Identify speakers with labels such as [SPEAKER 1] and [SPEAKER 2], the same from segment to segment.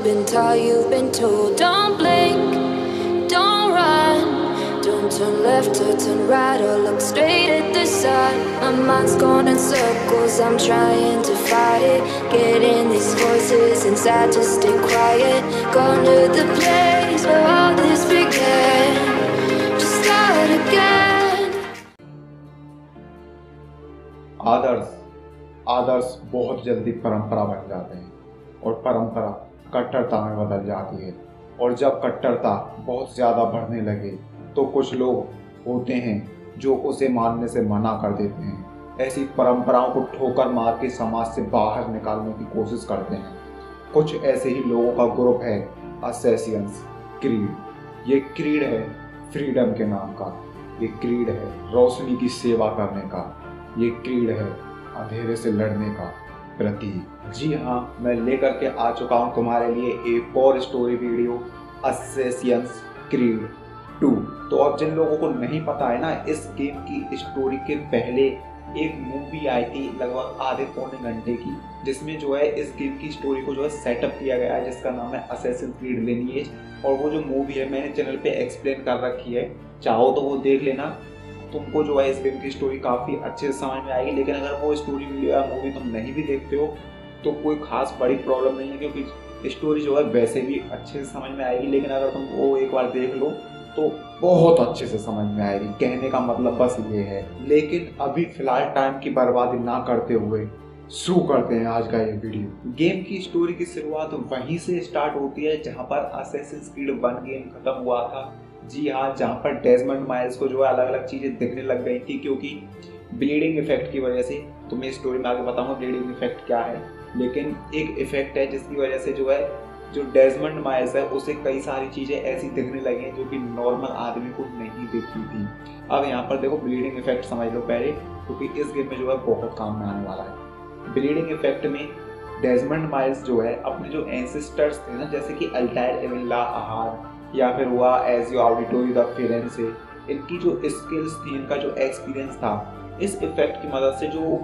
[SPEAKER 1] been taught, you've been told. Don't blink, don't run, don't turn left or turn right or look straight at the sun. My mind's going in circles, I'm trying to fight it. Getting these voices inside to stay quiet. Going to the place where all this began. Just start again.
[SPEAKER 2] आदर्श बहुत जल्दी परंपरा बन जाते हैं और परंपरा कट्टरता में बदल जाती है। और जब कट्टरता बहुत ज़्यादा बढ़ने लगे तो कुछ लोग होते हैं जो उसे मानने से मना कर देते हैं। ऐसी परंपराओं को ठोकर मार के समाज से बाहर निकालने की कोशिश करते हैं। कुछ ऐसे ही लोगों का ग्रुप है असैसियंस क्रीड। ये क्रीड है फ्रीडम के नाम का, ये क्रीड है रोशनी की सेवा करने का, ये क्रीड है अंधेरे से लड़ने का प्रतीक। जी हाँ, मैं लेकर के आ चुका हूँ तुम्हारे लिए एक और स्टोरी वीडियो, असैसियंस क्रीड 2। तो अब जिन लोगों को नहीं पता है ना, इस गेम की स्टोरी के पहले एक मूवी आई थी लगभग आधे पौने घंटे की, जिसमें जो है इस गेम की स्टोरी को जो है सेटअप किया गया है, जिसका नाम है असैसिन्स क्रीड लिनिएज। और वो जो मूवी है मैंने चैनल पे एक्सप्लेन कर रखी है, चाहो तो वो देख लेना। तुमको जो है इस गेम की स्टोरी काफ़ी अच्छे से समझ में आएगी। लेकिन अगर वो स्टोरी वीडियो या मूवी तुम नहीं भी देखते हो तो कोई खास बड़ी प्रॉब्लम नहीं है, क्योंकि स्टोरी जो है वैसे भी अच्छे से समझ में आएगी। लेकिन अगर तुम वो एक बार देख लो तो बहुत अच्छे से समझ में आएगी। कहने का मतलब बस ये है। लेकिन अभी फिलहाल टाइम की बर्बादी ना करते हुए शुरू करते हैं आज का ये वीडियो। गेम की स्टोरी की शुरुआत वहीं से स्टार्ट होती है जहाँ पर असैसिन्स क्रीड 1 गेम खत्म हुआ था। जी हाँ, जहाँ पर डेजमंड माइल्स को जो है अलग अलग चीज़ें दिखने लग गई थी, क्योंकि ब्लीडिंग इफेक्ट की वजह से। तुम्हें स्टोरी में आगे बताऊंगा ब्लीडिंग इफेक्ट क्या है। लेकिन एक इफेक्ट है जिसकी वजह से जो है जो डेजमंड माइल्स है उसे कई सारी चीज़ें ऐसी दिखने लगी हैं जो कि नॉर्मल आदमी को नहीं दिखती थी। अब यहाँ पर देखो ब्लीडिंग इफेक्ट समझ लो पहले, क्योंकि इस गेम में जो है बहुत काम में आने वाला है। ब्लीडिंग इफेक्ट में डेजमंड माइल्स जो है अपने जो एंसेस्टर्स थे ना, जैसे कि अल्टायर एविला आहार या फिर हुआ एजियो ऑडिटोरी द फिरेंसे, इनकी जो स्किल्स थी, इनका जो एक्सपीरियंस था, इस इफेक्ट की मदद से जो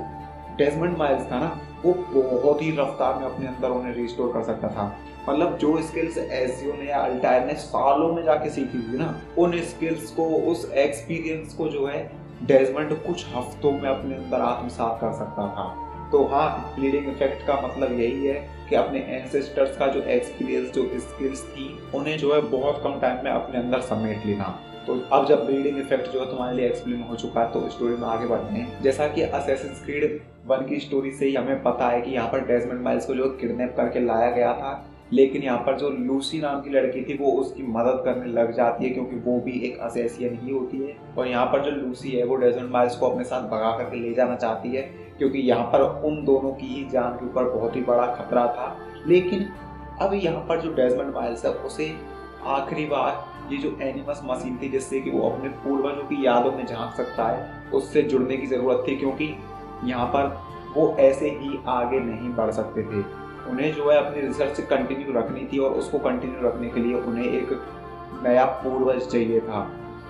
[SPEAKER 2] डेजमंड माइल्स था ना, वो बहुत ही रफ्तार में अपने अंदर उन्हें रिस्टोर कर सकता था। मतलब जो स्किल्स एजियो ने या अल्टायर ने सालों में जाके सीखी थी ना, उन स्किल्स को, उस एक्सपीरियंस को जो है डेजमंड कुछ हफ्तों में अपने अंदर आत्मसात कर सकता था। तो हाँ, ब्लीडिंग इफेक्ट का मतलब यही है कि अपने एंसेस्टर्स का जो एक्सपीरियंस, जो स्किल्स थी, उन्हें जो है बहुत कम टाइम में अपने अंदर समेट लेना। तो अब जब ब्लीडिंग इफेक्ट जो है तुम्हारे लिए एक्सप्लेन हो चुका है तो स्टोरी में आगे बढ़ते हैं। जैसा कि असैसिन्स क्रीड 1 की स्टोरी से ही हमें पता है कि यहाँ पर डेजमंड माइल्स को जो किडनैप करके लाया गया था। लेकिन यहाँ पर जो लूसी नाम की लड़की थी वो उसकी मदद करने लग जाती है, क्योंकि वो भी एक असैसियन ही होती है। और यहाँ पर जो लूसी है वो डेजमंड माइल्स को अपने साथ भगा करके ले जाना चाहती है, क्योंकि यहाँ पर उन दोनों की ही जान के ऊपर बहुत ही बड़ा खतरा था। लेकिन अब यहाँ पर जो डेजमंड माइल्स है उसे आखिरी बार ये जो एनिमस मशीन थी जिससे कि वो अपने पूर्वजों की यादों में झांक सकता है, उससे जुड़ने की ज़रूरत थी, क्योंकि यहाँ पर वो ऐसे ही आगे नहीं बढ़ सकते थे। उन्हें जो है अपनी रिसर्च कंटिन्यू रखनी थी, और उसको कंटिन्यू रखने के लिए उन्हें एक नया पूर्वज चाहिए था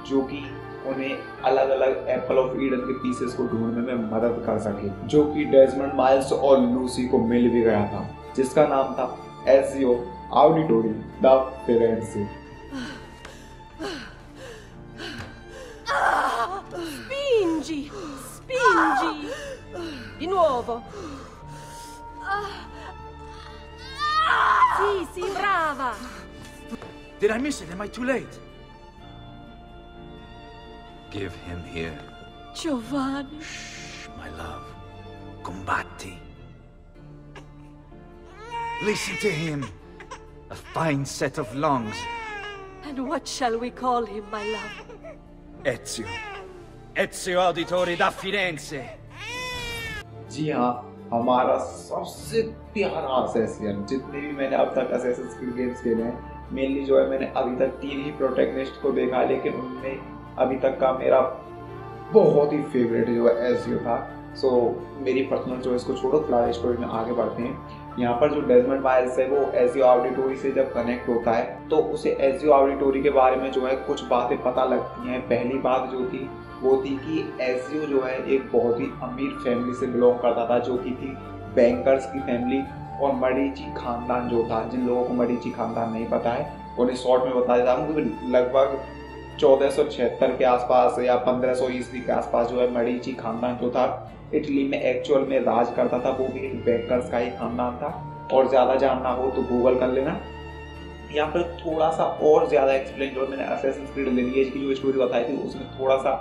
[SPEAKER 2] जो कि उन्हें अलग अलग एप्पल ऑफ ईडन के पीसेस को ढूंढने में मदद कर सके, जो कि डेजमंड माइल्स और लूसी को मिल भी गया था, जिसका नाम था एजियो ऑडिटोरी द फिरेंसे।
[SPEAKER 3] Spingi! Spingi! Di nuovo! Sì, sì, brava!
[SPEAKER 4] Did I miss it? Am I too late?
[SPEAKER 5] Give him here.
[SPEAKER 3] Giovanni!
[SPEAKER 5] Shh, my love. Combatti. Listen to him. A fine set of lungs.
[SPEAKER 3] And what shall we call him, my love?
[SPEAKER 4] Ezio. Ezio Auditori da Firenze.
[SPEAKER 2] जी हाँ, हमारा सबसे प्यारा असैसियन। जितने भी मैंने अब तक Assassin's creed games खेले हैं, मेनली जो है मैंने अभी तक 3 ही प्रोटैगनिस्ट को देखा, लेकिन उनमें अभी तक का मेरा बहुत ही फेवरेट जो है एजियो था। सो मेरी पर्सनल चॉइस को छोड़ो, फिलहाल स्टोरी में आगे बढ़ते हैं। यहाँ पर जो डेजमंड माइल्स है वो एजियो ऑडिटोरी से जब कनेक्ट होता है तो उसे एजियो ऑडिटोरी के बारे में जो है कुछ बातें पता लगती हैं। पहली बात जो थी वो थी कि एजियो जो है एक बहुत ही अमीर फैमिली से बिलोंग करता था, जो कि थी बैंकर्स की फैमिली। और मडीची खानदान जो था, जिन लोगों को मडीची खानदान नहीं पता है उन्हें शॉर्ट में बता देता हूँ कि लगभग 1476 के आसपास या 1500 ईस्वी के आसपास जो है मडीची खानदान जो था इटली में एक्चुअल में राज करता था। वो भी एक बैंकर्स का ही खानदान था। और ज़्यादा जानना हो तो गूगल कर लेना, या फिर थोड़ा सा और ज़्यादा एक्सप्लेन जो मैंने असैसिन्स क्रीड लिनिएज की जो स्टोरी बताई थी उसमें थोड़ा सा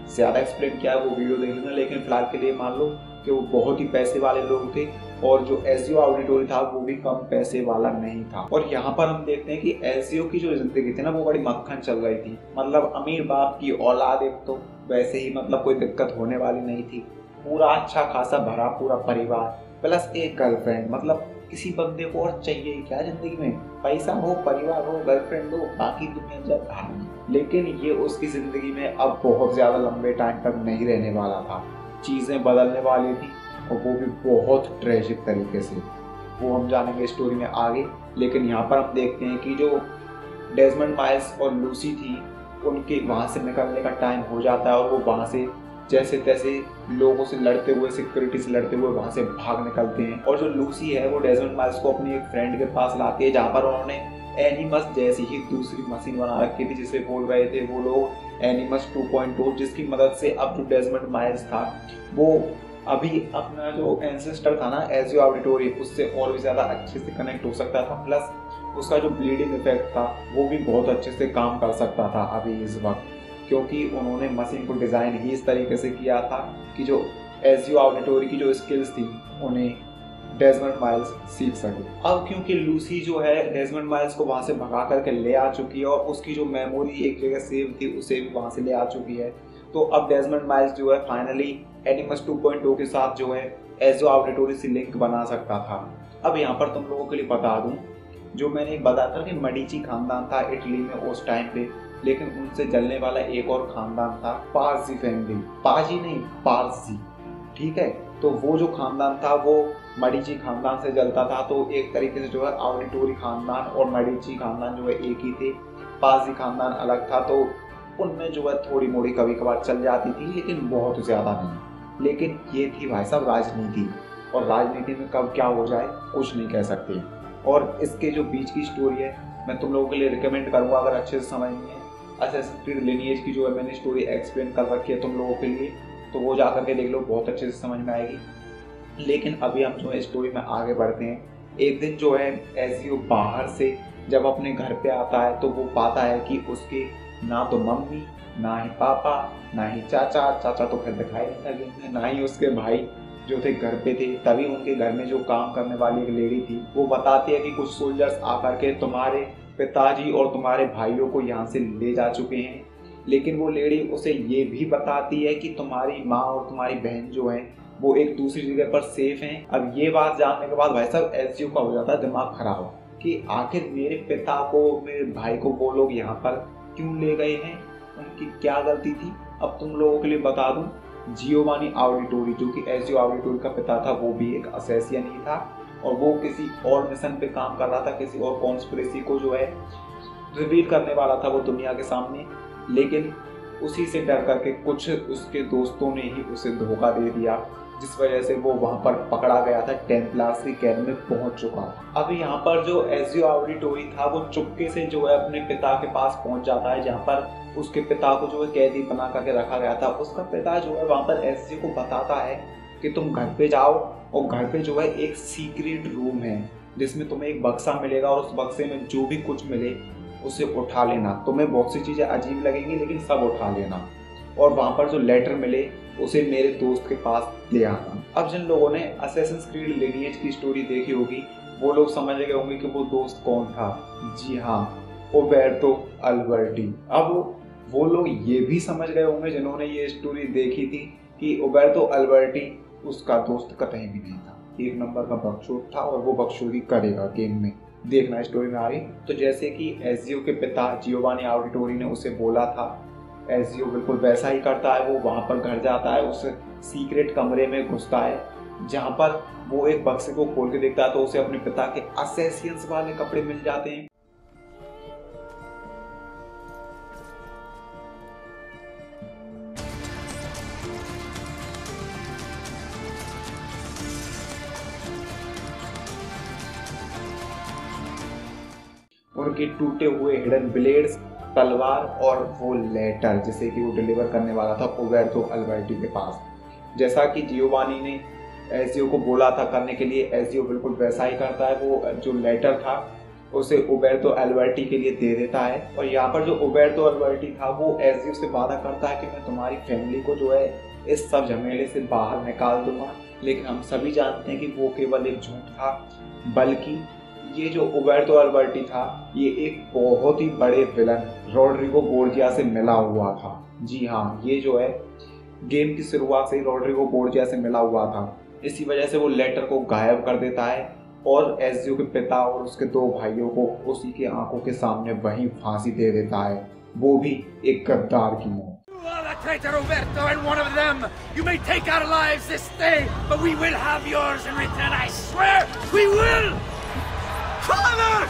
[SPEAKER 2] ज़्यादा एक्सप्लेन किया है, वो वीडियो देख लेना। लेकिन फिलहाल के लिए मान लो कि वो बहुत ही पैसे वाले लोग थे और जो एजियो ऑडिटोरी था वो भी कम पैसे वाला नहीं था। और यहाँ पर हम देखते हैं कि एजियो की जो जिंदगी थी ना वो बड़ी मक्खन चल रही थी। मतलब अमीर बाप की औलाद एक तो वैसे ही मतलब कोई दिक्कत होने वाली नहीं थी। पूरा अच्छा खासा भरा पूरा परिवार प्लस एक गर्लफ्रेंड। मतलब किसी बंदे को और चाहिए क्या जिंदगी में? पैसा हो, परिवार हो, गर्लफ्रेंड हो, बाकी दुनिया जब आ। लेकिन ये उसकी जिंदगी में अब बहुत ज्यादा लंबे टाइम तक नहीं रहने वाला था। चीजें बदलने वाली थी और वो भी बहुत ट्रेजिक तरीके से। वो हम जानेंगे स्टोरी में आगे। लेकिन यहाँ पर हम देखते हैं कि जो डेजमंड माइल्स और लूसी थी उनके वहाँ से निकलने का टाइम हो जाता है और वो वहाँ से जैसे तैसे लोगों से लड़ते हुए, सिक्योरिटी से लड़ते हुए वहाँ से भाग निकलते हैं। और जो लूसी है वो डेजमंड माइल्स को अपनी एक फ्रेंड के पास लाती है जहाँ पर उन्होंने एनिमस जैसी ही दूसरी मशीन बना रखी थी जिसे बोल रहे थे वो लोग एनिमस 2.0, जिसकी मदद से अब जो डेजमंड माइल्स था वो अभी अपना जो एंसेस्टर था ना एजियो ऑडिटोरी उससे और भी ज़्यादा अच्छे से कनेक्ट हो सकता था। प्लस उसका जो ब्लीडिंग इफेक्ट था वो भी बहुत अच्छे से काम कर सकता था अभी इस वक्त, क्योंकि उन्होंने मशीन को डिज़ाइन ही इस तरीके से किया था कि जो एजियो ऑडिटोरी की जो स्किल्स थी उन्हें डेजमंड माइल्स सीख सके। अब क्योंकि लूसी जो है डेजमंड माइल्स को वहाँ से भगा करके ले आ चुकी है और उसकी जो मेमोरी एक जगह सेव थी उसे भी वहाँ से ले आ चुकी है, तो अब डेजमंड माइल्स जो है फाइनली एनिमस 2.0 के साथ जो है एजियो ऑडिटोरी से लिंक बना सकता था। अब यहाँ पर तुम लोगों के लिए बता दूँ, जो मैंने बताया था कि मडीची खानदान था इटली में उस टाइम पे, लेकिन उनसे जलने वाला एक और खानदान था पारसी फैमिली। पाजी नहीं, पारसी, ठीक है। तो वो जो खानदान था वो मडीची खानदान से जलता था। तो एक तरीके से जो है ऑडिटोरी खानदान और मडीची खानदान जो है एक ही थे, पारसी खानदान अलग था। तो उनमें जो है थोड़ी मोड़ी कभी कभार चल जाती थी लेकिन बहुत ज़्यादा नहीं। लेकिन ये थी भाई साहब राजनीति, और राजनीति में कब क्या हो जाए कुछ नहीं कह सकते। और इसके जो बीच की स्टोरी है मैं तुम लोगों के लिए रिकमेंड करूँगा, अगर अच्छे से समझनी है असैसिन्स क्रीड लिनिएज की जो है मैंने स्टोरी एक्सप्लेन कर रखी है तुम लोगों के लिए, तो वो जा करके देख लो, बहुत अच्छे से समझ में आएगी। लेकिन अभी हम जो है स्टोरी में आगे बढ़ते हैं। एक दिन जो है एजियो बाहर से जब अपने घर पे आता है तो वो पाता है कि उसके ना तो मम्मी, ना ही पापा, ना ही चाचा तो फिर दिखाई नहीं था गेम में, ना ही उसके भाई जो थे घर पे थे। तभी उनके घर में जो काम करने वाली एक लेडी थी वो बताती है कि कुछ सोल्जर्स आकर के तुम्हारे पिताजी और तुम्हारे भाइयों को यहाँ से ले जा चुके हैं। लेकिन वो लेडी उसे ये भी बताती है कि तुम्हारी माँ और तुम्हारी बहन जो है वो एक दूसरी जगह पर सेफ हैं। अब ये बात जानने के बाद भाई साहब एजियो का हो जाता है दिमाग खराब कि आखिर मेरे पिता को, मेरे भाई को वो लोग यहाँ पर क्यों ले गए हैं, उनकी क्या गलती थी। अब तुम लोगों के लिए बता दूं, जियोवानी ऑडिटोरी जो कि एजियो ऑडिटोरी का पिता था वो भी एक असैसिन ही था और वो किसी और मिशन पे काम कर रहा था, किसी और कॉन्स्पिरेसी को जो है रिवील करने वाला था वो दुनिया के सामने। लेकिन उसी से डर करके कुछ उसके दोस्तों ने ही उसे धोखा दे दिया, जिस वजह से वो वहाँ पर पकड़ा गया था, टेम्पलार्स की कैद में पहुँच चुका था। अब यहाँ पर जो एजियो ऑडिटोरी था वो चुपके से जो है अपने पिता के पास पहुँच जाता है, जहाँ पर उसके पिता को जो है कैदी बना करके रखा गया था। उसका पिता जो है वहाँ पर एजियो को बताता है कि तुम घर पे जाओ और घर पे जो है एक सीक्रेट रूम है जिसमें तुम्हें एक बक्सा मिलेगा और उस बक्से में जो भी कुछ मिले उसे उठा लेना। तुम्हें बहुत सी चीज़ें अजीब लगेंगी लेकिन सब उठा लेना, और वहाँ पर जो लेटर मिले उसे मेरे दोस्त के पास ले आना। अब जिन लोगों ने असैसिन्स क्रीड लिनिएज की स्टोरी देखी होगी वो लोग समझ गए होंगे कि वो दोस्त कौन था। जी हाँ, उबेर्तो अल्बर्टी। अब वो लोग ये भी समझ गए होंगे जिन्होंने ये स्टोरी देखी थी कि उबेर्तो अल्बर्टी उसका दोस्त कतई भी नहीं था, एक नंबर का बकचोद था और वो बकचोदी करेगा गेम में। देखना स्टोरी में आ रही। तो जैसे कि एजियो के पिता जियोवानी ऑडिटोरी ने उसे बोला था, एजियो बिल्कुल वैसा ही करता है। वो वहाँ पर घर जाता है, उस सीक्रेट कमरे में घुसता है जहाँ पर वो एक बक्से को खोल के देखता है तो उसे अपने पिता के असैसिन्स वाले कपड़े मिल जाते हैं। उनके टूटे हुए हिडन ब्लेड्स, तलवार और वो लेटर जिसे कि वो डिलीवर करने वाला था उबेर्तो अल्बर्टी के पास। जैसा कि जियोवानी ने एजियो को बोला था करने के लिए, एजियो बिल्कुल वैसा ही करता है। वो जो लेटर था उसे उबेर्तो अल्बर्टी के लिए दे देता है। और यहाँ पर जो उबेर्तो अल्बर्टी था वो एजियो से वादा करता है कि मैं तुम्हारी फैमिली को जो है इस सब झमेले से बाहर निकाल दूंगा। लेकिन हम सभी जानते हैं कि वो केवल एक झूठ था, बल्कि ये जो उबेर्तो अल्बर्टी था ये एक बहुत ही बड़े विलन रोड्रिगो बोर्जिया से मिला हुआ था। जी हाँ, ये जो है गेम की शुरुआत से ही रोड्रिगो बोर्जिया से मिला हुआ था। इसी वजह से वो लेटर को गायब कर देता है और एजियो के पिता और उसके 2 भाइयों को उसी के आंखों के सामने वहीं फांसी दे देता है, वो भी एक गद्दार की मौत।
[SPEAKER 4] Traitor Uberto and one of them! You may take our lives this day, but we will have yours in return, I swear! We will! Father!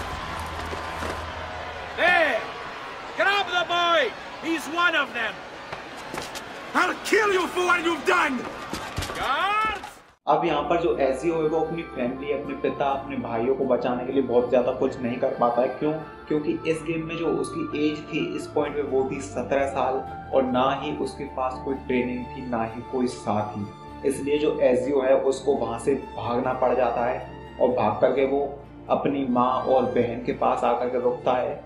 [SPEAKER 4] There! Grab the boy! He's one of them! I'll kill you for what you've done! Guards!
[SPEAKER 2] अब यहाँ पर जो AJIO है वो अपनी family, अपने पिता, अपने भाइयों को बचाने के लिए बहुत ज़्यादा कुछ नहीं कर पाता है। क्यों? क्योंकि इस गेम में जो उसकी एज थी इस पॉइंट पे वो थी 17 साल और ना ही उसके पास कोई ट्रेनिंग थी, ना ही कोई साथी। इसलिए जो एजियो है उसको वहाँ से भागना पड़ जाता है और भाग करके वो अपनी माँ और बहन के पास आकर के रुकता है,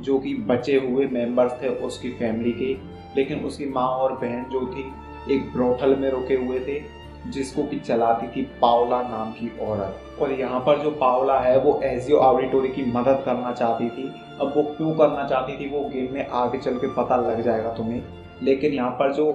[SPEAKER 2] जो कि बचे हुए मेंबर्स थे उसकी फैमिली के। लेकिन उसकी माँ और बहन जो थी एक ब्रोथल में रुके हुए थे जिसको कि चलाती थी पाओला नाम की औरत। और यहाँ पर जो पाओला है वो एजियो ऑडिटोरी की मदद करना चाहती थी। अब वो क्यों करना चाहती थी वो गेम में आगे चल के पता लग जाएगा तुम्हें। लेकिन यहाँ पर जो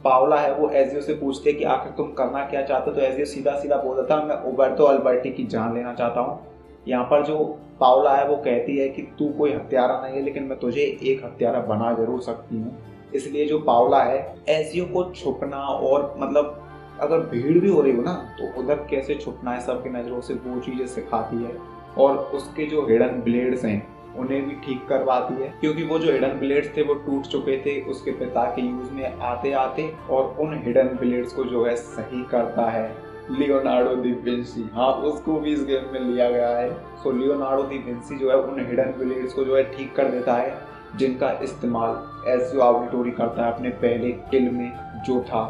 [SPEAKER 2] पाओला है वो एजियो से पूछते है कि आखिर तुम करना क्या चाहते हो, तो एजियो सीधा सीधा बोल देता मैं उबेर्तो अल्बर्टी की जान लेना चाहता हूँ। यहाँ पर जो पाओला है वो कहती है कि तू कोई हत्यारा नहीं है, लेकिन मैं तुझे एक हत्यारा बना जरूर सकती हूँ। इसलिए जो पाओला है एजियो को छुपना और मतलब अगर भीड़ भी हो रही हो ना तो उधर कैसे छुपना है सबकी नज़रों से, वो चीज़ें सिखाती है। और उसके जो हिडन ब्लेड्स हैं उन्हें भी ठीक करवाती है, क्योंकि वो जो हिडन ब्लेड्स थे वो टूट चुके थे उसके पिता के यूज में आते आते। और उन हिडन ब्लेड्स को जो है सही करता है लियोनार्डो दी विंसी। हाँ, उसको भी इस गेम में लिया गया है। सो लियोनार्डो दी विंसी जो है उन हिडन ब्लेड्स को जो है ठीक कर देता है, जिनका इस्तेमाल एजियो ऑडिटोरी करता है अपने पहले किल में जो था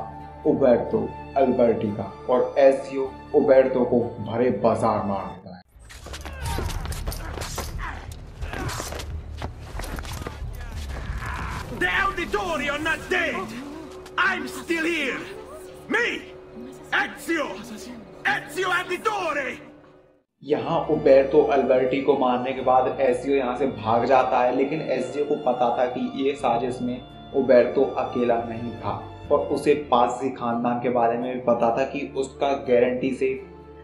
[SPEAKER 2] उबेर्तो अल्बर्टी का। और एजियो उबेर्तो को भरे बाजार मार देता है।
[SPEAKER 4] The Auditori are not dead! I'm still here! Me! Ezio Auditore!
[SPEAKER 2] यहाँ उबेर्तो अल्बर्टी को मारने के बाद एजियो यहाँ से भाग जाता है। लेकिन एजियो को पता था कि ये साजिश में उबेर्तो अकेला नहीं था और उसे पाज़ी खानदान के बारे में भी पता था कि उसका गारंटी से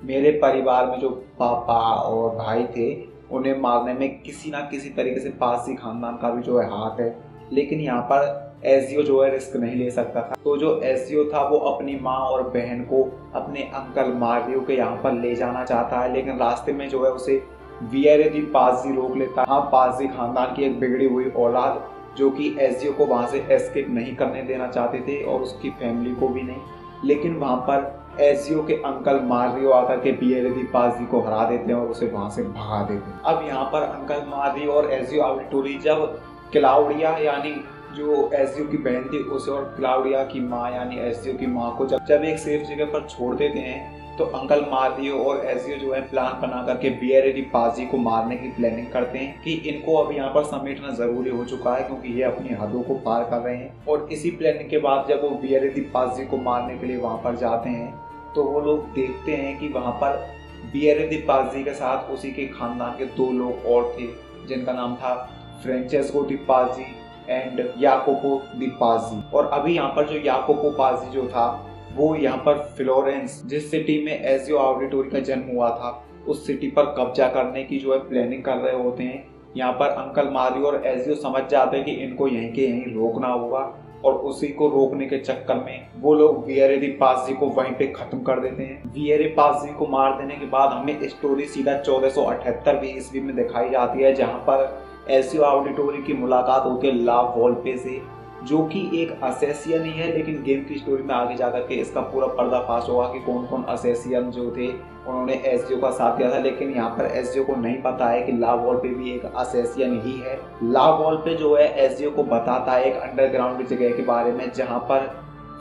[SPEAKER 2] मेरे परिवार में जो पापा और भाई थे उन्हें मारने में किसी ना किसी तरीके से पाज़ी खानदान का भी जो है हाथ है। लेकिन यहाँ पर एजियो जो है रिस्क नहीं ले सकता था। तो जो एजियो था वो अपनी माँ और बहन को अपने अंकल मारियो के यहाँ पर ले जाना चाहता है, लेकिन रास्ते में जो है उसे विएरे दी पाज़ी रोक लेता है। हाँ, पाज़ी खानदान की एक बिगड़ी हुई औलाद जो कि एजियो को वहाँ से एस्केप नहीं करने देना चाहते थे और उसकी फैमिली को भी नहीं। लेकिन वहाँ पर एजियो के अंकल मारियो आकर के विएरे दी पाज़ी को हरा देते हैं और उसे वहाँ से भगा देते हैं। अब यहाँ पर अंकल मारियो और एजियो ऑडिटोरी जब क्लाउडिया यानी जो एजियो की बहन थी उसे और क्लाउडिया की माँ यानी एजियो की माँ को जब एक सेफ जगह पर छोड़ देते हैं तो अंकल मारियो और एजियो जो है प्लान बना करके विएरे दी पाज़ी को मारने की प्लानिंग करते हैं कि इनको अब यहाँ पर समेटना जरूरी हो चुका है क्योंकि ये अपनी हदों को पार कर रहे हैं। और इसी प्लानिंग के बाद जब वो विएरे दी पाज़ी को मारने के लिए वहाँ पर जाते हैं तो वो लोग देखते हैं कि वहाँ पर विएरे दी पाज़ी के साथ उसी के खानदान के 2 लोग और थे जिनका नाम था फ्रेंचेस्को दी पाज़ी एंड याकोपो दी पाज़ी। और अभी यहाँ पर जो याकोपो पाज़ी जो था वो यहाँ पर फ्लोरेंस जिस सिटी में एजियो ऑडिटोरी का जन्म हुआ था उस सिटी पर कब्जा करने की जो है प्लानिंग कर रहे होते हैं। यहाँ पर अंकल मारियो और एजियो समझ जाते हैं कि इनको यहीं के यहीं रोकना होगा और उसी को रोकने के चक्कर में वो लोग विएरे दी पाज़ी को वहीं पे खत्म कर देते हैं। विएरे पाज़ी को मार देने के बाद हमें स्टोरी सीधा 1478 ईस्वी में दिखाई जाती है जहाँ पर एजियो ऑडिटोरी की मुलाकात होती है ला वोल्पे से जो कि एक असेसियन ही है, लेकिन गेम की स्टोरी में आगे जाकर के इसका पूरा पर्दाफाश होगा कि कौन कौन असेसियन जो थे उन्होंने एसजियो का साथ दिया था। लेकिन यहाँ पर एसजियो को नहीं पता है कि ला वॉल्पे भी एक असेसियन ही है। ला वॉल्पे जो है एसजियो को बताता है एक अंडरग्राउंड जगह के बारे में, जहाँ पर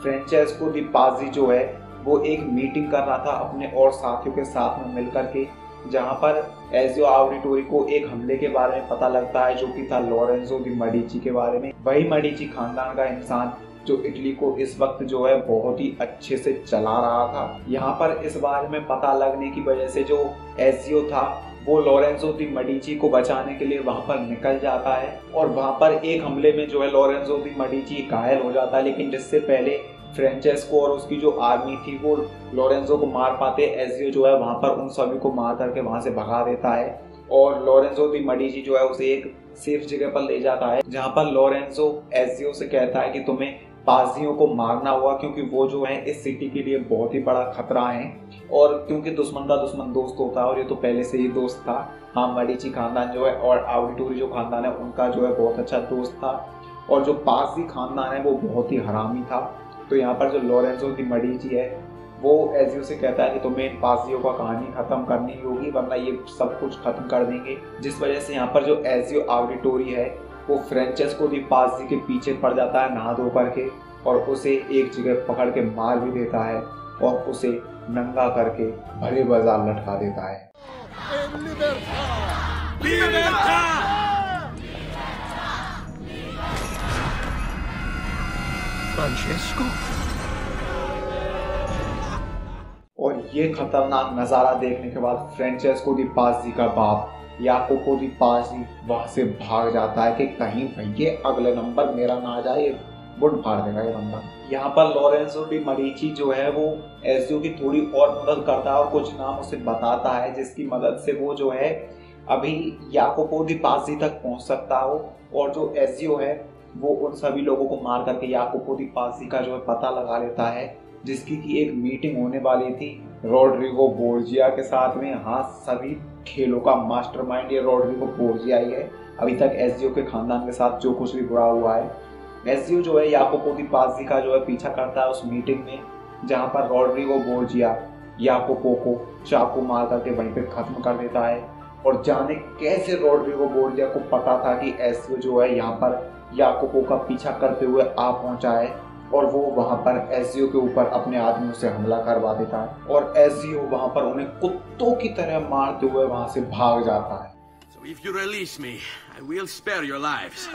[SPEAKER 2] फ्रेंचेस्को दी पाजी जो है वो एक मीटिंग कर रहा था अपने और साथियों के साथ में मिलकर के, जहां पर एजियो ऑडिटोरी को एक हमले के बारे में पता लगता है जो कि था लोरेंजो दी मेडिची के बारे में। वही मेडिची खानदान का इंसान जो इटली को इस वक्त जो है बहुत ही अच्छे से चला रहा था। यहाँ पर इस बारे में पता लगने की वजह से जो एजियो था वो लोरेंजो दी मेडिची को बचाने के लिए वहां पर निकल जाता है और वहां पर एक हमले में जो है लोरेंजो दी मेडिची घायल हो जाता है, लेकिन जिससे पहले फ्रेंचेस्को और उसकी जो आर्मी थी वो लोरेंजो को मार पाते। एजियो जो है वहां पर उन सभी को मार करके वहां से भगा देता है और लोरेंजो दी मेडिची जो है उसे एक सेफ जगह पर ले जाता है, जहां पर लोरेंजो एजियो से कहता है कि तुम्हें पाजियों को मारना होगा क्योंकि वो जो है इस सिटी के लिए बहुत ही बड़ा खतरा है। और क्योंकि दुश्मन का दुश्मन दोस्त होता है और ये तो पहले से ही दोस्त था। हाँ, मेडिची खानदान जो है और ऑडिटोरी जो खानदान है उनका जो है बहुत अच्छा दोस्त था और जो पाजी खानदान है वो बहुत ही हरामी था। तो यहाँ पर जो लोरेंजो दी मेडिची है वो एजियो से कहता है कि तुम्हें इन पाजियों का कहानी खत्म करनी होगी वरना ये सब कुछ खत्म कर देंगे, जिस वजह से यहाँ पर जो एजियो ऑडिटोरी है वो फ्रेंचेस्को दी पाजी के पीछे पड़ जाता है नहा धो करके और उसे एक जगह पकड़ के मार भी देता है और उसे नंगा करके भरे बाजार लटका देता है।
[SPEAKER 5] Francesco?
[SPEAKER 2] और ये खतरनाक नजारा देखने के बाद फ्रेंचेस्को दी पाजी का बाप याकोपो दी पाजी वहां से भाग जाता है कि कहीं भैया अगले नंबर मेरा ना आ जाए, बुढ़ फाड़ देगा ये बंदा। यहाँ पर लोरेंजो दी मेडिची जो है वो एजियो की थोड़ी और मदद करता है और कुछ नाम उसे बताता है जिसकी मदद से वो जो है अभी याकोपो दी पाजी तक पहुंच सकता हो और जो एजियो है वो उन सभी लोगों को मार करके याकोपो दी पाजी का जो है पता लगा लेता है, जिसकी की एक मीटिंग होने वाली थी रोड्रिगो बोर्जिया के साथ में। हाँ, सभी खेलों का मास्टरमाइंड ये रोड्रिगो बोर्जिया ही है। अभी तक एजियो के खानदान के साथ जो कुछ भी बुरा हुआ है, एजियो जो है याकोपो दी पाजी का जो है पीछा करता है उस मीटिंग में, जहाँ पर रोड्रिगो बोर्जिया याकोपो को चाकू मार करके वहीं पे खत्म कर देता है। और जाने कैसे रोड्रिगो बोर्जिया को पता था कि एजियो जो है यहाँ पर याकोपो का पीछा करते हुए आ पहुंचा है और वो वहां पर एजियो के ऊपर अपने आदमियों से हमला करवा देता है और एजियो वहां पर उन्हें कुत्तों की तरह मारते हुए वहां से भाग जाता है।
[SPEAKER 4] So if you release me, I will spare your lives.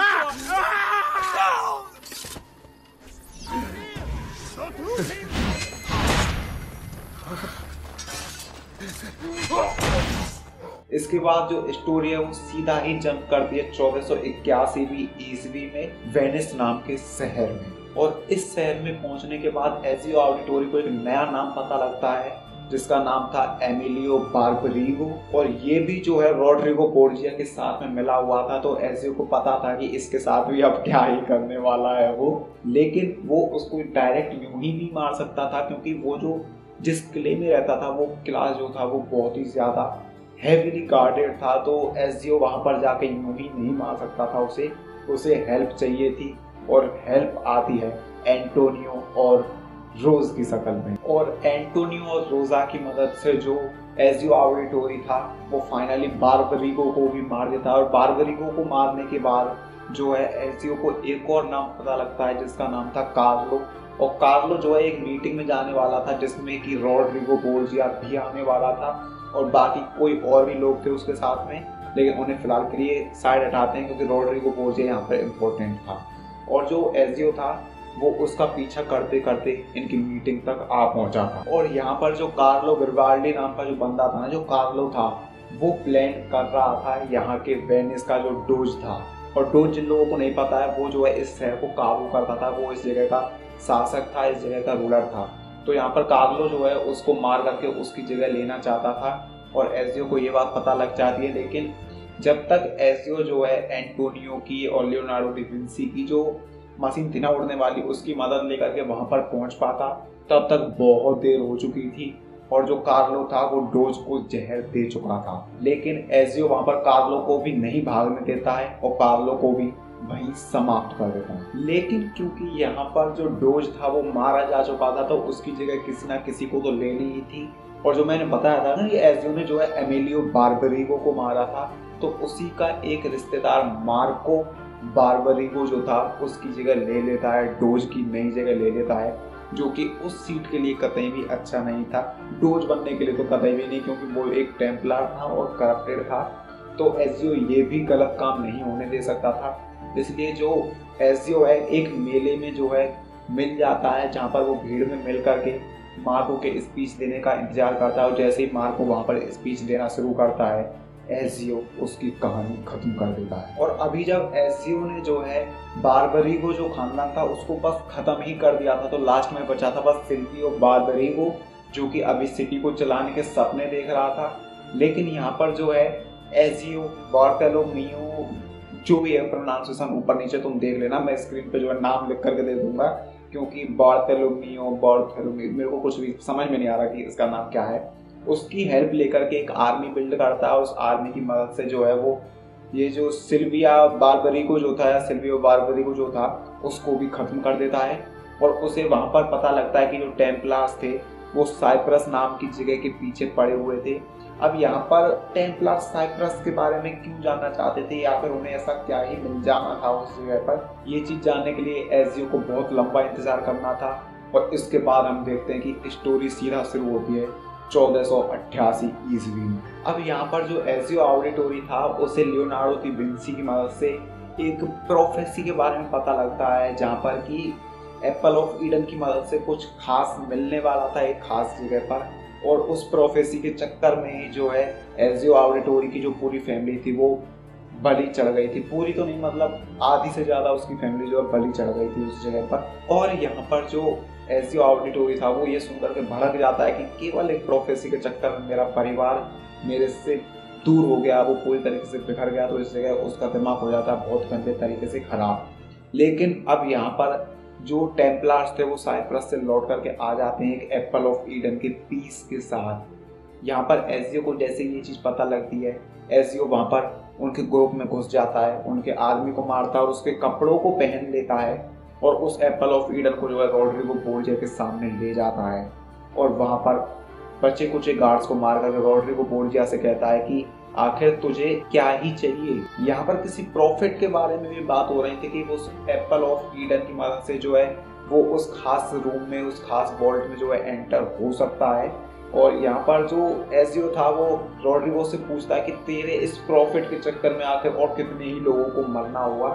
[SPEAKER 2] इसके बाद जो स्टोरी है वो सीधा ही जंप करती है 1481 ईस्वी में वेनिस नाम के शहर में। और इस शहर में पहुंचने के बाद एजियो ऑडिटोरी को एक नया नाम पता लगता है जिसका नाम था एमिलियो बार्बरिगो और ये भी जो है रोड्रिगो बोर्जिया के साथ में मिला हुआ था। तो एजियो को पता था कि इसके साथ भी अब क्या ही करने वाला है वो, लेकिन वो उसको डायरेक्ट यूं ही नहीं मार सकता था क्योंकि वो जो जिस किले में रहता था वो किला जो था वो बहुत ही ज्यादा हेवीली गार्डेड था। तो एजियो वहां पर जाके यूं ही नहीं मार सकता था, उसे हेल्प चाहिए थी और हेल्प आती है एंटोनियो और रोज की शक्ल में। और एंटोनियो और रोजा की मदद से जो एजियो ऑडिटोरी था वो फाइनली बार्बरिगो को भी मार देता है और बार्बरिगो को मारने के बाद जो है एजियो को एक और नाम पता लगता है जिसका नाम था कार्लो। और कार्लो जो है एक मीटिंग में जाने वाला था जिसमें कि रोड्रिगो बोर्जिया भी आने वाला था और बाकी कोई और भी लोग थे उसके साथ में, लेकिन उन्हें फिलहाल के लिए साइड हटाते हैं क्योंकि रोड्रिगो बोर्जिया यहाँ पर इम्पोर्टेंट था। और जो एजियो था वो उसका पीछा करते करते इनकी मीटिंग तक आ पहुंचा था। और यहाँ पर जो कार्लो गरिबाल्डी नाम का जो बंदा था ना, जो कार्लो था, वो प्लान कर रहा था यहाँ के वेनिस का जो डोज था। और डोज जिन लोगों को नहीं पता है वो जो है इस शहर को काबू करता था, वो इस जगह का शासक था, इस जगह का रूलर था। तो यहाँ पर कार्लो जो है उसको मार करके उसकी जगह लेना चाहता था और एजियो को ये बात पता लग जाती है। लेकिन जब तक एजियो जो है एंटोनियो की और लियोनार्डो डी विंसी की जो मशीन थी ना उड़ने वाली, उसकी मदद लेकर के वहां पर पहुंच पाता, तब तक बहुत देर हो चुकी थी और जो कार्लो था वो डोज को जहर दे चुका था। लेकिन एजियो वहां पर कार्लो को भी नहीं भागने देता है और कार्लो को भी वहीं समाप्त कर देता है। लेकिन क्योंकि यहाँ पर जो डोज था वो मारा जा चुका था, तो उसकी जगह किसी ना किसी को तो लेनी ही थी। और जो मैंने बताया था ना, ये एजियो ने जो है एमिलियो बार्बरिगो को मारा था, तो उसी का एक रिश्तेदार मार्को बार्बरिगो जो था उसकी जगह ले लेता है, डोज की नई जगह ले लेता है, जो कि उस सीट के लिए कतई भी अच्छा नहीं था, डोज बनने के लिए तो कतई भी नहीं, क्योंकि वो एक टेम्पलर था और करप्टेड था। तो एजियो ये भी गलत काम नहीं होने दे सकता था। इसलिए जो एजियो है एक मेले में जो है मिल जाता है, जहाँ पर वो भीड़ में मिल करके मार्को के स्पीच देने का इंतजार करता है। और जैसे ही मार्को वहाँ पर स्पीच देना शुरू करता है, एजियो उसकी कहानी खत्म कर देता है। और अभी जब एजियो ने जो है बार्बरिगो जो खानदान था उसको बस खत्म ही कर दिया था, तो लास्ट में बचा था बस सिल्वियो बार्बरिगो, जो कि अभी सिटी को चलाने के सपने देख रहा था। लेकिन यहाँ पर जो है एजियो बार्थोलोमियो, जो भी है प्रोनाउंसिएशन ऊपर नीचे तुम देख लेना, मैं स्क्रीन पे जो है नाम लिख करके दे दूंगा, क्योंकि बार्थोलोमियो मेरे को कुछ भी समझ में नहीं आ रहा कि इसका नाम क्या है। उसकी हेल्प लेकर के एक आर्मी बिल्ड करता है, उस आर्मी की मदद से जो है वो ये जो सिल्वियो बार्बरिगो जो था उसको भी खत्म कर देता है। और उसे वहां पर पता लगता है कि जो टेम्पलार्स थे वो साइप्रस नाम की जगह के पीछे पड़े हुए थे। अब यहाँ पर टेम्पलर साइप्रस के बारे में क्यों जानना चाहते थे, या फिर उन्हें ऐसा क्या ही मिल जाना था उस जगह पर, ये चीज जानने के लिए एजियो को बहुत लंबा इंतजार करना था। और इसके बाद हम देखते हैं कि स्टोरी सीधा शुरू होती है 1488 ईस्वी में। अब यहाँ पर जो एजियो ऑडिटोरी था उसे लियोनार्डो दी विंसी की मदद से एक प्रोफेसी के बारे में पता लगता है, जहाँ पर कि एप्पल ऑफ ईडन की मदद से कुछ खास मिलने वाला था एक खास जगह पर। और उस प्रोफेसी के चक्कर में ही जो है एजियो ऑडिटोरी की जो पूरी फैमिली थी वो बलि चढ़ गई थी। पूरी तो नहीं, मतलब आधी से ज्यादा उसकी फैमिली जो है बलि चढ़ गई थी उस जगह पर। और यहाँ पर जो एजियो ऑडिटोरी था वो ये सुनकर के भड़क जाता है कि केवल एक प्रोफेसी के चक्कर में मेरा परिवार मेरे से दूर हो गया, वो पूरी तरीके से बिखर गया। तो इस जगह उसका दिमाग हो जाता है बहुत गंदे तरीके से खराब। लेकिन अब यहाँ पर जो टेम्पलार्स थे वो साइप्रस से लौट करके आ जाते हैं एक एप्पल ऑफ ईडन के पीस के साथ। यहाँ पर एजियो को जैसे ये चीज़ पता लगती है, एजियो वहाँ पर उनके ग्रुप में घुस जाता है, उनके आदमी को मारता है और उसके कपड़ों को पहन लेता है और उस एप्पल ऑफ ईडन को जो है रॉड्रिगो बोर्जिया के सामने ले जाता है। और वहाँ पर बचे कुछ गार्ड्स को मार कर रॉड्रिगो बोर्जिया से कहता है कि आखिर तुझे क्या ही चाहिए। यहाँ पर किसी प्रॉफिट के बारे में भी बात हो रही थी कि वो एप्पल ऑफ ईडन की मदद से जो है वो उस खास रूम में, उस खास वॉल्ट में जो है एंटर हो सकता है। और यहाँ पर जो एजियो था वो रॉड्रिगो से पूछता है कि तेरे इस प्रॉफिट के चक्कर में आखिर और कितने ही लोगों को मरना हुआ।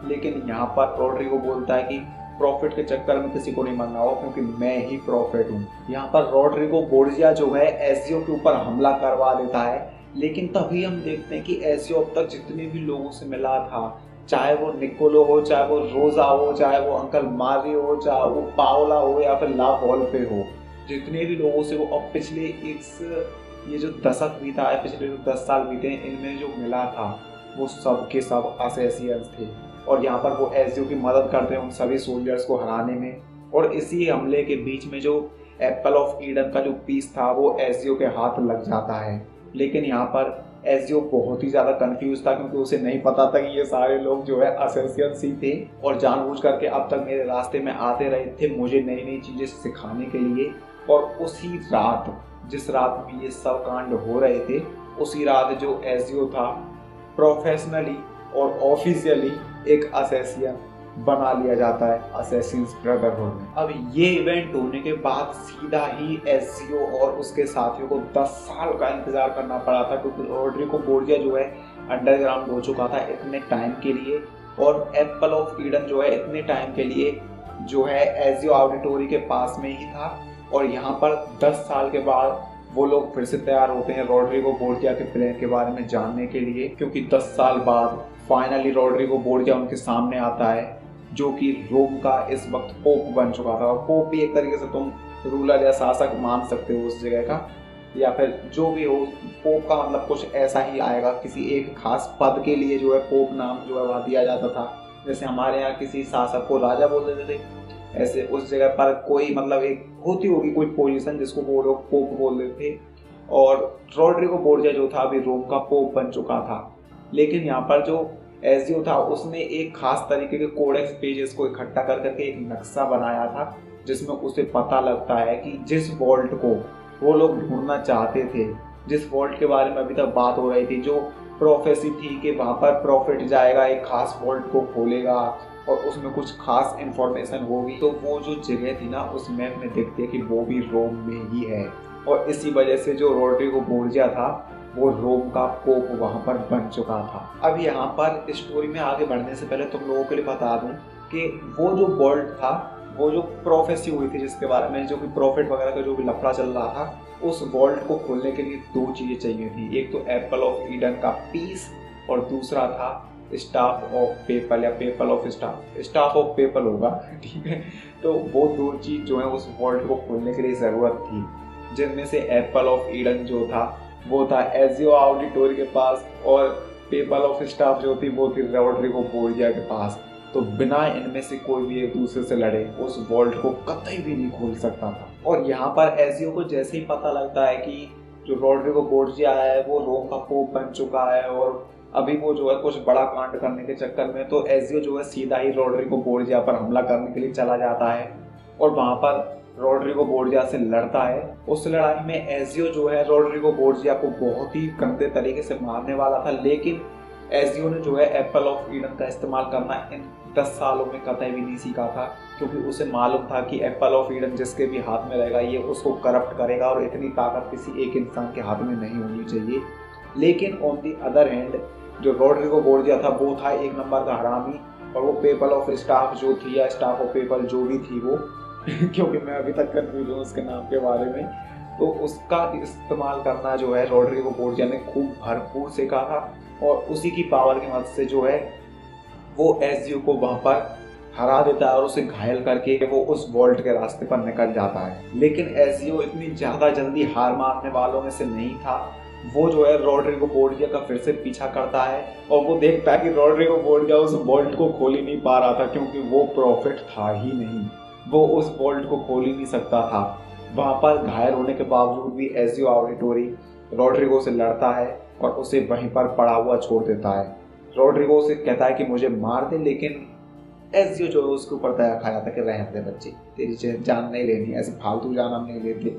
[SPEAKER 2] लेकिन यहाँ पर रॉड्रिगो बोलता है कि प्रॉफिट के चक्कर में किसी को नहीं मरना हुआ, क्योंकि मैं ही प्रॉफिट हूँ। यहाँ पर रॉड्रिगो बोर्जिया जो है एजियो के ऊपर हमला करवा देता है। लेकिन तभी हम देखते हैं कि एजियो अब तक जितने भी लोगों से मिला था, चाहे वो निकोलो हो, चाहे वो रोजा हो, चाहे वो अंकल मारियो हो, चाहे वो पाओला हो या फिर ला वॉल्पे हो, जितने भी लोगों से वो अब पिछले ये जो दशक बीता है, पिछले जो 10 साल बीते हैं, इनमें जो मिला था वो सब के सब असैसियंस थे। और यहाँ पर वो एजियो की मदद करते हैं उन सभी सोल्जर्स को हराने में। और इसी हमले के बीच में जो एप्पल ऑफ ईडन का जो पीस था वो एजियो के हाथ लग जाता है। लेकिन यहाँ पर एजियो बहुत ही ज़्यादा कंफ्यूज था, क्योंकि उसे नहीं पता था कि ये सारे लोग जो है असैसियंस ही थे और जानबूझ करके अब तक मेरे रास्ते में आते रहे थे मुझे नई नई चीज़ें सिखाने के लिए। और उसी रात, जिस रात में ये सब कांड हो रहे थे, उसी रात जो एजियो था प्रोफेशनली और ऑफिशियली एक असैसियन बना लिया जाता है असैसिन्स ब्रदरहुड में। अब ये इवेंट होने के बाद सीधा ही एजियो और उसके साथियों को 10 साल का इंतजार करना पड़ा था, क्योंकि रॉड्रिगो बोर्जिया जो है अंडरग्राउंड हो चुका था इतने टाइम के लिए, और एप्पल ऑफ ईडन जो है इतने टाइम के लिए जो है एजियो ऑडिटोरी के पास में ही था। और यहाँ पर 10 साल के बाद वो लोग फिर से तैयार होते हैं रॉड्रिगो बोर्जिया के प्लान के बारे में जानने के लिए, क्योंकि 10 साल बाद फाइनली रॉड्रिगो बोर्जिया उनके सामने आता है, जो कि रोम का इस वक्त पोप बन चुका था। और पोप भी एक तरीके से तुम रूलर या शासक मान सकते हो उस जगह का, या फिर जो भी हो, पोप का मतलब कुछ ऐसा ही आएगा। किसी एक खास पद के लिए जो है पोप नाम जो है वह दिया जाता था। जैसे हमारे यहाँ किसी शासक को राजा बोल देते थे, ऐसे उस जगह पर कोई मतलब एक होती होगी कोई पोजीशन जिसको वो लोग पोप बोल देते थे। और रॉड्रिगो बोर्जिया जो था अभी रोम का पोप बन चुका था। लेकिन यहाँ पर जो एजियो था उसने एक खास तरीके के कोडेक्स पेजेस को इकट्ठा कर करके एक नक्शा बनाया था, जिसमें उसे पता लगता है कि जिस वॉल्ट को वो लोग ढूंढना चाहते थे, जिस वॉल्ट के बारे में अभी तक बात हो रही थी, जो प्रोफेसी थी कि वहाँ पर प्रॉफिट जाएगा, एक खास वॉल्ट को खोलेगा और उसमें कुछ खास इंफॉर्मेशन होगी, तो वो जो जगह थी ना उस मैप में दिखती है कि वो भी रोम में ही है। और इसी वजह से जो रोड्रिगो बोर्जिया था वो रोम का पोप वहाँ पर बन चुका था। अब यहाँ पर स्टोरी में आगे बढ़ने से पहले तुम लोगों के लिए बता दूं कि वो जो वॉल्ट था, वो जो प्रोफेसी हुई थी जिसके बारे में, जो कि प्रॉफिट वगैरह का जो भी लफड़ा चल रहा था, उस वॉल्ट को खोलने के लिए दो चीजें चाहिए थी। एक तो एप्पल ऑफ ईडन का पीस और दूसरा था स्टाफ ऑफ पेपल या PayPal of staff of PayPal होगा, ठीक है। तो वो दो चीज जो है उस वॉल्ट को खोलने के लिए जरूरत थी, जिनमें से एप्पल ऑफ ईडन जो था वो था एजियो ऑडिटोरी के पास और पेपल ऑफ स्टाफ जो थी वो थी रोड्रिगो बोर्जिया के पास। तो बिना इनमें से कोई भी एक दूसरे से लड़े उस वॉल्ट को कतई भी नहीं खोल सकता था। और यहाँ पर एजियो को जैसे ही पता लगता है कि जो रोड्रिगो बोर्जिया है वो रोम का पोप बन चुका है और अभी वो जो है कुछ बड़ा कांड करने के चक्कर में, तो एजियो जो है सीधा ही रोड्रिगो बोर्जिया पर हमला करने के लिए चला जाता है और वहाँ पर रोड्रिगो बोर्जिया से लड़ता है। उस लड़ाई में एजियो जो है रोड्रिगो बोर्जिया को बहुत ही गंदे तरीके से मारने वाला था, लेकिन एजियो ने जो है एप्पल ऑफ ईडन का इस्तेमाल करना इन 10 सालों में कतई भी नहीं सीखा था, क्योंकि उसे मालूम था कि एप्पल ऑफ ईडन जिसके भी हाथ में रहेगा ये उसको करप्ट करेगा और इतनी ताकत किसी एक इंसान के हाथ में नहीं होनी चाहिए। लेकिन ऑन दी अदर हैंड जो रोड्रिगो बोर्जिया था वो था एक नंबर का हरामी, और वो पेपल ऑफ स्टाफ जो थी या स्टाफ ऑफ पेपल जो भी थी वो क्योंकि मैं अभी तक कंफ्यूज हूँ उसके नाम के बारे में, तो उसका इस्तेमाल करना जो है रोड्रिगो बोर्जिया ने खूब भरपूर सीखा था और उसी की पावर की मदद से जो है वो एजियो को वहाँ पर हरा देता है और उसे घायल करके वो उस वॉल्ट के रास्ते पर निकल जाता है। लेकिन एजियो इतनी ज़्यादा जल्दी हार मारने वालों में से नहीं था। वो जो है रोड्रिगो बोर्जिया का फिर से पीछा करता है और वो देखता है कि रोड्रिगो बोर्जिया उस वॉल्ट को खोल ही नहीं पा रहा था, क्योंकि वो प्रॉफिट था ही नहीं, वो उस वॉल्ट को खोल ही नहीं सकता था। वहाँ पर घायल होने के बावजूद भी एजियो ऑडिटोरी रोड्रिगो से लड़ता है और उसे वहीं पर पड़ा हुआ छोड़ देता है। रोड्रिगो उसे कहता है कि मुझे मार दे, लेकिन एजियो जो है उसके ऊपर दया खा जाता है कि रहने दे बच्चे, तेरी जान नहीं लेनी, ऐसे फालतू जान हम नहीं लेते,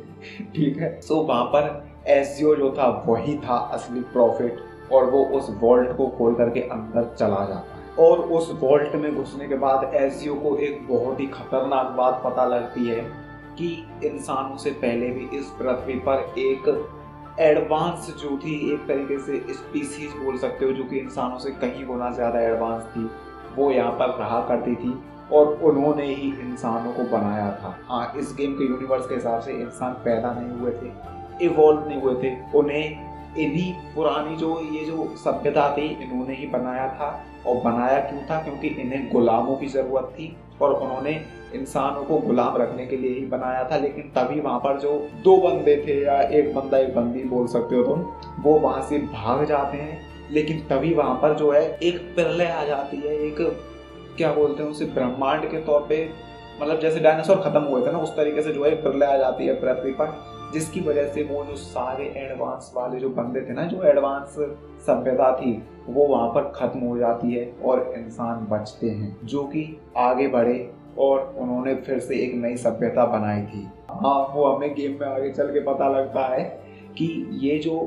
[SPEAKER 2] ठीक है। सो वहाँ पर एजियो जो था वही था असली प्रॉफिट और वो उस वॉल्ट को खोल करके अंदर चला जाता है। और उस वॉल्ट में घुसने के बाद एजियो को एक बहुत ही खतरनाक बात पता लगती है कि इंसानों से पहले भी इस पृथ्वी पर एक एडवांस जो थी, एक तरीके से स्पीसीज बोल सकते हो, जो कि इंसानों से कहीं गुना ज़्यादा एडवांस थी, वो यहाँ पर रहा करती थी और उन्होंने ही इंसानों को बनाया था। हाँ, इस गेम के यूनिवर्स के हिसाब से इंसान पैदा नहीं हुए थे, इवॉल्व नहीं हुए थे, उन्हें इन्हीं पुरानी जो सभ्यता थी इन्होंने ही बनाया था। और बनाया क्यों था? क्योंकि इन्हें गुलामों की ज़रूरत थी और उन्होंने इंसानों को गुलाम रखने के लिए ही बनाया था। लेकिन तभी वहाँ पर जो दो बंदे थे या एक बंदा एक बंदी बोल सकते हो तुम, वो वहाँ से भाग जाते हैं। लेकिन तभी वहाँ पर जो है एक प्रलय आ जाती है, एक क्या बोलते हैं उसे, ब्रह्मांड के तौर पे, मतलब जैसे डायनासोर खत्म हुए थे ना उस तरीके से जो है प्रलय आ जाती है पृथ्वी पर, जिसकी वजह से वो जो सारे एडवांस वाले जो बंदे थे ना, जो एडवांस सभ्यता थी, वो वहाँ पर खत्म हो जाती है और इंसान बचते हैं जो कि आगे बढ़े और उन्होंने फिर से एक नई सभ्यता बनाई थी। हाँ, वो हमें गेम में आगे चल के पता लगता है कि ये जो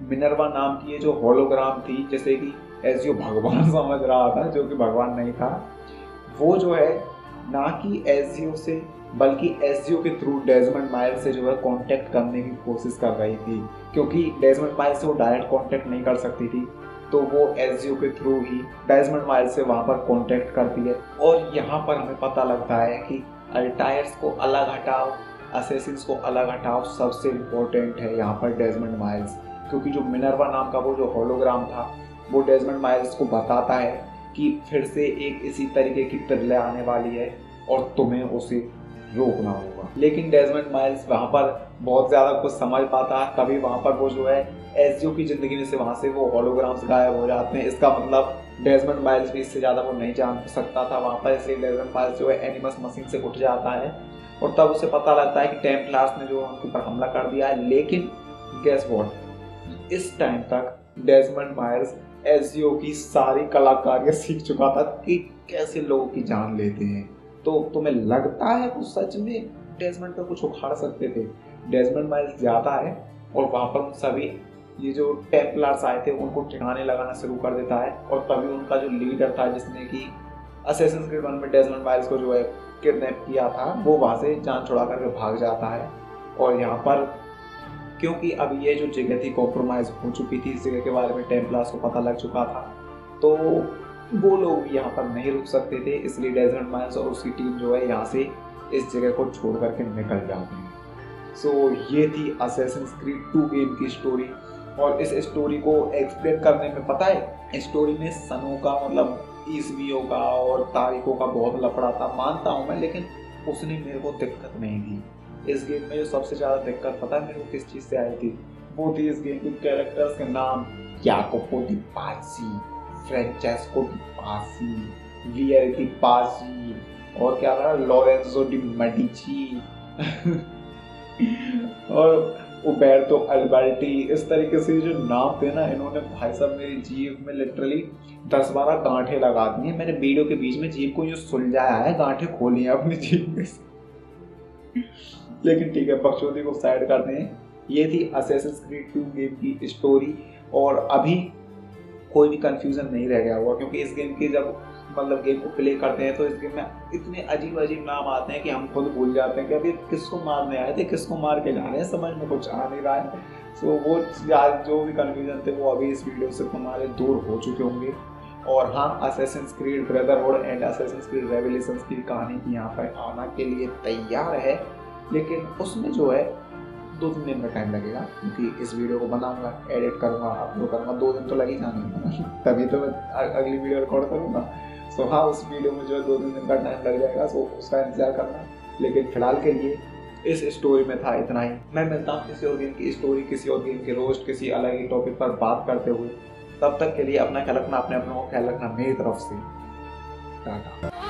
[SPEAKER 2] मिनर्वा नाम की ये जो होलोग्राम थी, जैसे कि एजियो भगवान समझ रहा था, जो कि भगवान नहीं था, वो जो है ना कि एजियो से बल्कि एजियो के थ्रू डेजमंड माइल से जो है कांटेक्ट करने की कोशिश कर रही थी, क्योंकि डेजमंड माइल से वो डायरेक्ट कांटेक्ट नहीं कर सकती थी, तो वो एजियो के थ्रू ही डेजमंड माइल से वहाँ पर कांटेक्ट करती है। और यहाँ पर हमें पता लगता है कि अल्टायर्स को अलग हटाओ, असैसिन्स को अलग हटाओ, सबसे इम्पोर्टेंट है यहाँ पर डेजमंड माइल्स, क्योंकि जो मिनर्वा नाम का वो जो होलोग्राम था वो डेजमंड माइल्स को बताता है कि फिर से एक इसी तरीके की प्रलय आने वाली है और तुम्हें उसे रोकना होगा। लेकिन डेजमंड माइल्स वहाँ पर बहुत ज़्यादा कुछ समझ पाता है, तभी वहाँ पर वो जो है एजियो की ज़िंदगी में से वहाँ से वो होलोग्राम्स गायब हो जाते हैं। इसका मतलब डेजमंड माइल्स भी इससे ज़्यादा वो नहीं जान सकता था वहाँ पर, इसलिए डेजमंड माइल्स जो है एनिमस मशीन से उठ जाता है और तब उसे पता लगता है कि टेम्पलार्स ने जो उनके ऊपर हमला कर दिया है। लेकिन गेस व्हाट, इस टाइम तक डेजमंड मायर्स एसजीओ की सारी कलाकारियां सीख चुका था कि कैसे लोगों की जान लेते हैं। तो तुम्हें लगता है वो सच में डेजमंड का कुछ उखाड़ सकते थे? डेजमंड मायर्स जाता है और वहां पर उन सभी ये जो टेम्पलर्स आए थे उनको ठिकाने लगाना शुरू कर देता है, और तभी उनका जो लीडर था जिसने कि असैसिन्स क्रीड 1 में डेजमंड मायर्स को जो है किडनैप किया था, वो वहां से जान छुड़ा करके भाग जाता है। और यहाँ पर क्योंकि अब ये जो जगह थी कॉम्प्रोमाइज हो चुकी थी, इस जगह के बारे में टेम्पलर्स को पता लग चुका था, तो वो लोग यहाँ पर नहीं रुक सकते थे, इसलिए डेजमंड मायर्स और उसकी टीम जो है यहाँ से इस जगह को छोड़ करके निकल जाते हैं। सो ये थी असैसिन्स क्रीड 2 गेम की स्टोरी। और इस स्टोरी को एक्सप्लेन करने में पता है स्टोरी में सनों का मतलब ईस्वियों का और तारीखों का बहुत लफड़ा था, मानता हूँ मैं, लेकिन उसने मेरे को दिक्कत नहीं दी। इस गेम में जो सबसे ज़्यादा दिक्कत पता है मेरे को किस चीज़ से आई थी? वो थी इस गेम के कैरेक्टर्स के नाम याकोपो डी पाजी, फ्रेंचेस्को डी पाजी, वियर डी पाजी और क्या था लॉरेंजो डी मेडिची और उबेर्तो अल्बर्टी। इस तरीके से जो नाम थे ना, इन्होंने भाई साहब मेरी जीभ में लिटरली 10-12 गांठें लगा दी हैं। मैंने वीडियो के बीच में जीभ को जो सुलझाया है, गांठें खोली हैं अपनी जीभ में से। लेकिन ठीक है, बकचोदी को साइड करते हैं। ये थी असैसिन्स क्रीड 2 गेम की स्टोरी, और अभी कोई भी कंफ्यूजन नहीं रह गया हुआ, क्योंकि इस गेम की जब मतलब गेम को प्ले करते हैं तो इस गेम में इतने अजीब अजीब नाम आते हैं कि हम खुद भूल जाते हैं कि अभी किसको मारने आए थे, किसको मार के जा रहे हैं, समझ में कुछ आ नहीं रहा है। सो वो जो भी कन्फ्यूजन थे वो अभी इस वीडियो से तुम्हारे दूर हो चुके होंगे। और हाँ, Assassin's creed brotherhood and Assassin's creed revelations की कहानी की यहाँ पर आना के लिए तैयार है, लेकिन उसमें जो है 2-3 दिन में टाइम लगेगा, क्योंकि इस वीडियो को बनाऊंगा, एडिट करूंगा, अपलोड करूंगा, 2 दिन तो लग ही जाने तभी तो मैं अगली वीडियो रिकॉर्ड करूंगा। सो हाँ, उस वीडियो में जो है 2-3 दिन का टाइम लग जाएगा, सो उसका इंतजार करना। लेकिन फिलहाल के लिए इस स्टोरी में था इतना ही। मैं मिलता हूँ किसी और गेम की स्टोरी, किसी और गेम के रोस्ट, किसी अलग ही टॉपिक पर बात करते हुए। तब तक के लिए अपना ख्याल रखना, अपने अपनों को ख्याल रखना मेरी तरफ से। टाटा।